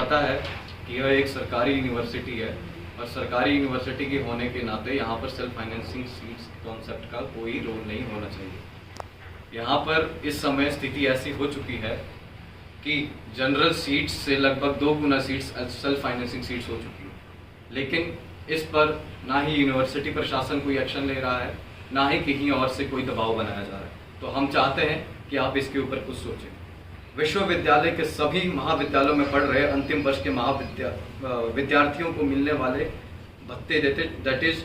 पता है कि यह एक सरकारी यूनिवर्सिटी है और सरकारी यूनिवर्सिटी के होने के नाते यहाँ पर सेल्फ फाइनेंसिंग सीट्स कॉन्सेप्ट का कोई रोल नहीं होना चाहिए। यहाँ पर इस समय स्थिति ऐसी हो चुकी है कि जनरल सीट्स से लगभग 2 गुना सीट्स सेल्फ फाइनेंसिंग सीट्स हो चुकी है, लेकिन इस पर ना ही यूनिवर्सिटी प्रशासन कोई एक्शन ले रहा है, ना ही कहीं और से कोई दबाव बनाया जा रहा है। तो हम चाहते हैं कि आप इसके ऊपर कुछ सोचें। विश्वविद्यालय के सभी महाविद्यालयों में पढ़ रहे अंतिम वर्ष के विद्यार्थियों को मिलने वाले भत्ते देते, दैट इज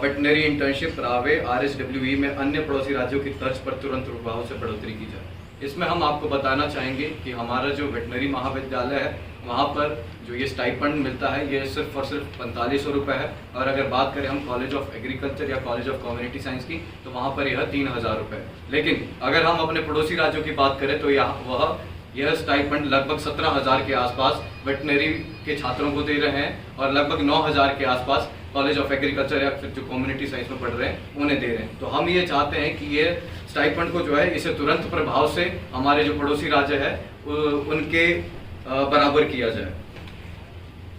वेटनरी इंटर्नशिप, रावे, RSWE में अन्य पड़ोसी राज्यों की तर्ज पर तुरंत प्रभाव से बढ़ोतरी की जाए। इसमें हम आपको बताना चाहेंगे कि हमारा जो वेटनरी महाविद्यालय है वहाँ पर जो ये स्टाइपेंड मिलता है ये सिर्फ और सिर्फ 4500 रुपये है, और अगर बात करें हम कॉलेज ऑफ एग्रीकल्चर या कॉलेज ऑफ कम्युनिटी साइंस की तो वहाँ पर यह 3000 रुपये है। लेकिन अगर हम अपने पड़ोसी राज्यों की बात करें तो यह स्टाइपेंड लगभग 17,000 के आसपास वेटनरी के छात्रों को दे रहे हैं और लगभग 9,000 के आसपास कॉलेज ऑफ एग्रीकल्चर या फिर जो कम्युनिटी साइंस में पढ़ रहे हैं उन्हें दे रहे हैं। तो हम ये चाहते हैं कि ये स्टाइपेंड को जो है इसे तुरंत प्रभाव से हमारे जो पड़ोसी राज्य है उनके बराबर किया जाए।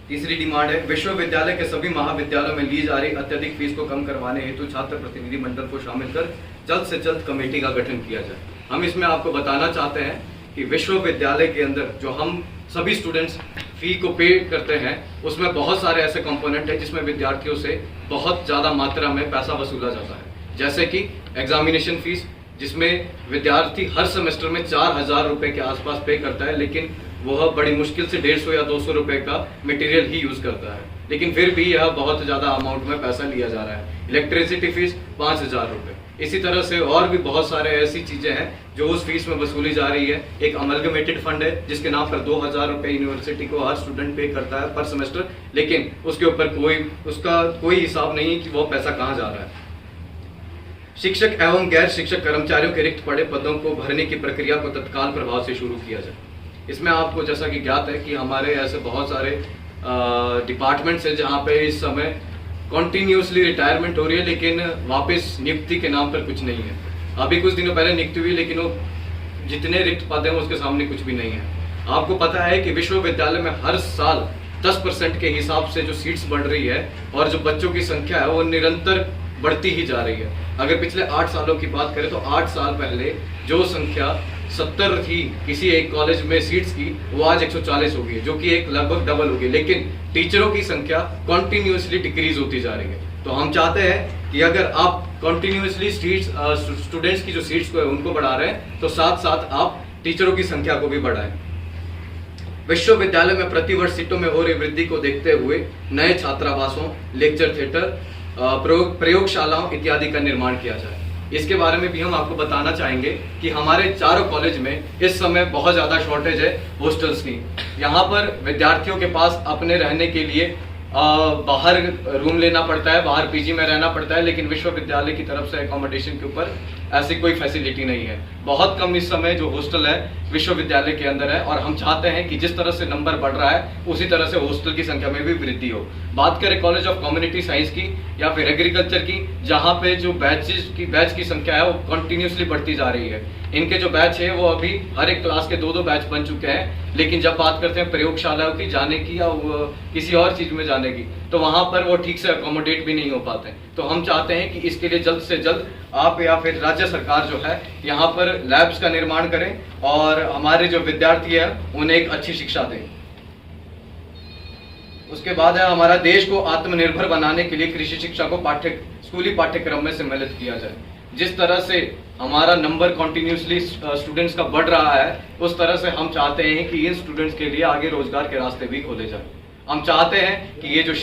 तीसरी डिमांड है विश्वविद्यालय के सभी महाविद्यालयों में ली जा रही अत्यधिक फीस को कम करवाने हेतु छात्र प्रतिनिधि मंडल को शामिल कर जल्द से जल्द कमेटी का गठन किया जाए। हम इसमें आपको बताना चाहते हैं कि विश्वविद्यालय के अंदर जो हम सभी स्टूडेंट्स फी को पे करते हैं उसमें बहुत सारे ऐसे कंपोनेंट हैं जिसमें विद्यार्थियों से बहुत ज़्यादा मात्रा में पैसा वसूला जाता है, जैसे कि एग्जामिनेशन फीस, जिसमें विद्यार्थी हर सेमेस्टर में 4,000 रुपये के आसपास पे करता है, लेकिन वह बड़ी मुश्किल से 150 या 200 रुपये का मटेरियल ही यूज़ करता है, लेकिन फिर भी यह बहुत ज़्यादा अमाउंट में पैसा लिया जा रहा है। इलेक्ट्रिसिटी फीस 5,000 रुपये। इसी तरह से और भी बहुत सारे ऐसी चीज़ें हैं जो उस फीस में वसूली जा रही है। एक अमलगमेटेड फंड है जिसके नाम पर 2,000 रुपये यूनिवर्सिटी को हर स्टूडेंट पे करता है पर सेमेस्टर, लेकिन उसके ऊपर उसका कोई हिसाब नहीं कि वो पैसा कहाँ जा रहा है। शिक्षक एवं गैर शिक्षक कर्मचारियों के रिक्त पड़े पदों को भरने की प्रक्रिया को तत्काल प्रभाव से शुरू किया जाए। इसमें आपको जैसा कि ज्ञात है कि हमारे ऐसे बहुत सारे डिपार्टमेंट्स हैं जहाँ पे इस समय कॉन्टिन्यूसली रिटायरमेंट हो रही है, लेकिन वापस नियुक्ति के नाम पर कुछ नहीं है। अभी कुछ दिनों पहले नियुक्ति हुई, लेकिन वो जितने रिक्त पद हैं उसके सामने कुछ भी नहीं है। आपको पता है कि विश्वविद्यालय में हर साल 10% के हिसाब से जो सीट्स बढ़ रही है और जो बच्चों की संख्या है वो निरंतर बढ़ती ही जा रही है। अगर पिछले 8 सालों की बात करें तो 8 साल पहले जो संख्या 70 थी किसी एक कॉलेज में सीट्स की, वो आज 140 हो गई है, जो कि एक लगभग डबल हो गई, लेकिन टीचरों की संख्या कॉन्टिन्यूसली डिक्रीज होती जा रही है। तो हम चाहते हैं कि अगर आप कॉन्टिन्यूसली स्टूडेंट्स की जो सीट्स को है उनको बढ़ा रहे हैं तो साथ साथ आप टीचरों की संख्या को भी बढ़ाएं। विश्वविद्यालय में प्रतिवर्ष सीटों में हो रही वृद्धि को देखते हुए नए छात्रावासों, लेक्चर थिएटर, प्रयोगशालाओं इत्यादि का निर्माण किया जाए। इसके बारे में भी हम आपको बताना चाहेंगे कि हमारे चारों कॉलेज में इस समय बहुत ज़्यादा शॉर्टेज है हॉस्टल्स की। यहाँ पर विद्यार्थियों के पास अपने रहने के लिए बाहर रूम लेना पड़ता है, बाहर पीजी में रहना पड़ता है, लेकिन विश्वविद्यालय की तरफ से एकोमोडेशन के ऊपर ऐसी कोई फैसिलिटी नहीं है। बहुत कम इस समय जो हॉस्टल है विश्वविद्यालय के अंदर है, और हम चाहते हैं कि जिस तरह से नंबर बढ़ रहा है उसी तरह से हॉस्टल की संख्या में भी वृद्धि हो। बात करें कॉलेज ऑफ कम्युनिटी साइंस की या फिर एग्रीकल्चर की, जहाँ पे जो बैच की संख्या है वो कंटिन्यूसली बढ़ती जा रही है। इनके जो बैच है वो अभी हर एक क्लास के 2-2 बैच बन चुके हैं, लेकिन जब बात करते हैं प्रयोगशालाओं की जाने की या किसी और चीज़ में जाने की तो वहाँ पर वो ठीक से अकोमोडेट भी नहीं हो पाते हैं। तो हम चाहते हैं कि इसके लिए जल्द से जल्द आप या फिर राज्य सरकार जो है यहाँ पर लैब्स का निर्माण करें और हमारे जो विद्यार्थी है उन्हें एक अच्छी शिक्षा दें। उसके बाद है हमारा देश को आत्मनिर्भर बनाने के लिए कृषि शिक्षा को स्कूली पाठ्यक्रम में सम्मिलित किया जाए। जिस तरह से हमारा नंबर कॉन्टिन्यूसली स्टूडेंट्स का बढ़ रहा है उस तरह से हम चाहते हैं कि इन स्टूडेंट्स के लिए आगे रोजगार के रास्ते भी खोले जाए। हम चाहते हैं कि ये जो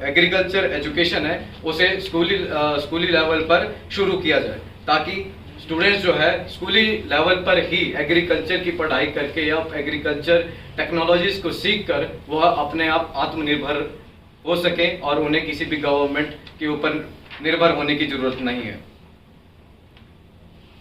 एग्रीकल्चर एजुकेशन है उसे स्कूली लेवल पर शुरू किया जाए, ताकि स्टूडेंट्स जो है स्कूली लेवल पर ही एग्रीकल्चर की पढ़ाई करके या एग्रीकल्चर टेक्नोलॉजीज को सीख कर वह अपने आप आत्मनिर्भर हो सकें और उन्हें किसी भी गवर्नमेंट के ऊपर निर्भर होने की जरूरत नहीं है।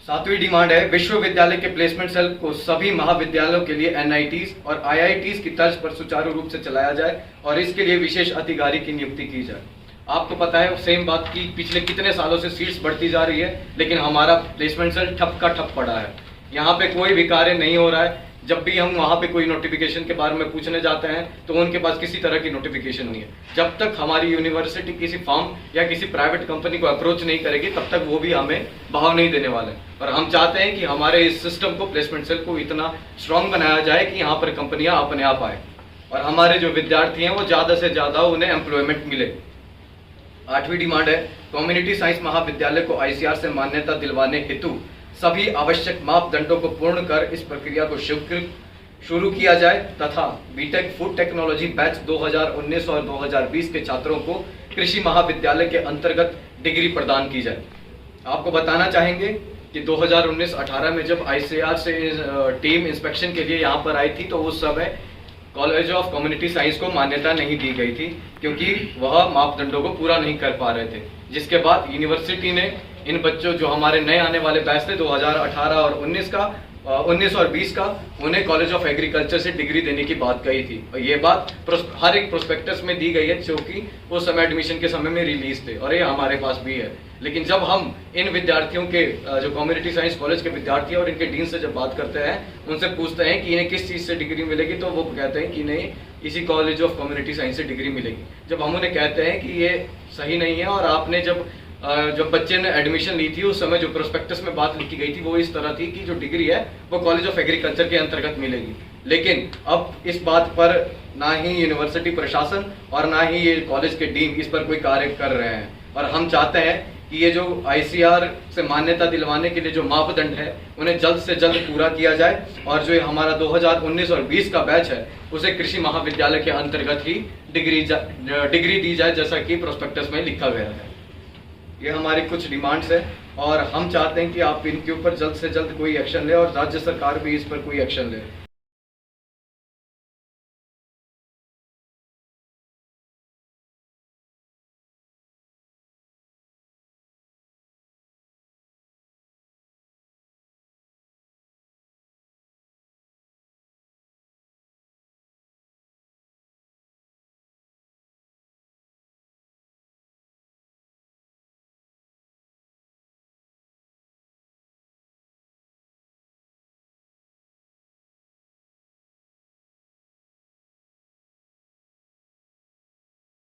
7वीं डिमांड है विश्वविद्यालय के प्लेसमेंट सेल को सभी महाविद्यालयों के लिए NITs और IITs की तर्ज पर सुचारू रूप से चलाया जाए और इसके लिए विशेष अधिकारी की नियुक्ति की जाए। आपको पता है सेम बात की पिछले कितने सालों से सीट्स बढ़ती जा रही है, लेकिन हमारा प्लेसमेंट सेल ठप का ठप पड़ा है। यहाँ पे कोई भी कार्य नहीं हो रहा है। जब भी हम वहाँ पे कोई नोटिफिकेशन के बारे में पूछने जाते हैं तो उनके पास किसी तरह की नोटिफिकेशन नहीं है। जब तक हमारी यूनिवर्सिटी किसी फर्म या किसी प्राइवेट कंपनी को अप्रोच नहीं करेगी तब तक वो भी हमें भाव नहीं देने वाले। और हम चाहते हैं कि हमारे इस सिस्टम को, प्लेसमेंट सेल को इतना स्ट्रांग बनाया जाए कि यहाँ पर कंपनियाँ अपने आप आए और हमारे जो विद्यार्थी हैं वो ज़्यादा से ज़्यादा उन्हें एम्प्लॉयमेंट मिले। 8वीं डिमांड है, कम्युनिटी साइंस महाविद्यालय को आईसीआर से मान्यता दिलवाने हेतु सभी आवश्यक मापदंडों को पूर्ण कर इस प्रक्रिया को शीघ्र शुरू किया जाए तथा बीटेक फूड टेक्नोलॉजी बैच 2019 और 2020 के छात्रों को कृषि महाविद्यालय के अंतर्गत डिग्री प्रदान की जाए। आपको बताना चाहेंगे कि 2019-18 में जब आईसीआर से टीम इंस्पेक्शन के लिए यहाँ पर आई थी तो उस समय कॉलेज ऑफ कम्युनिटी साइंस को मान्यता नहीं दी गई थी क्योंकि वह मापदंडों को पूरा नहीं कर पा रहे थे। जिसके बाद यूनिवर्सिटी ने इन बच्चों जो हमारे नए आने वाले बैच थे 2018 और 19 और 20 का, उन्हें कॉलेज ऑफ एग्रीकल्चर से डिग्री देने की बात कही थी और ये बात हर एक प्रोस्पेक्टस में दी गई है जो कि उस समय एडमिशन के समय में रिलीज थे और ये हमारे पास भी है। लेकिन जब हम इन विद्यार्थियों के जो कम्युनिटी साइंस कॉलेज के विद्यार्थी और इनके डीन से जब बात करते हैं, उनसे पूछते हैं कि इन्हें किस चीज़ से डिग्री मिलेगी तो वो कहते हैं कि इन्हें इसी कॉलेज ऑफ कम्युनिटी साइंस से डिग्री मिलेगी। जब हम उन्हें कहते हैं कि ये सही नहीं है और आपने जब बच्चे ने एडमिशन ली थी उस समय जो प्रोस्पेक्टस में बात लिखी गई थी वो इस तरह थी कि जो डिग्री है वो कॉलेज ऑफ एग्रीकल्चर के अंतर्गत मिलेगी। लेकिन अब इस बात पर ना ही यूनिवर्सिटी प्रशासन और ना ही ये कॉलेज के डीन इस पर कोई कार्य कर रहे हैं और हम चाहते हैं कि ये जो आईसीआर से मान्यता दिलवाने के लिए जो मापदंड है उन्हें जल्द से जल्द पूरा किया जाए और जो हमारा 2019 और 20 का बैच है उसे कृषि महाविद्यालय के अंतर्गत ही डिग्री दी जाए जैसा कि प्रोस्पेक्टस में लिखा गया है। ये हमारी कुछ डिमांड्स है और हम चाहते हैं कि आप इनके ऊपर जल्द से जल्द कोई एक्शन ले और राज्य सरकार भी इस पर कोई एक्शन ले।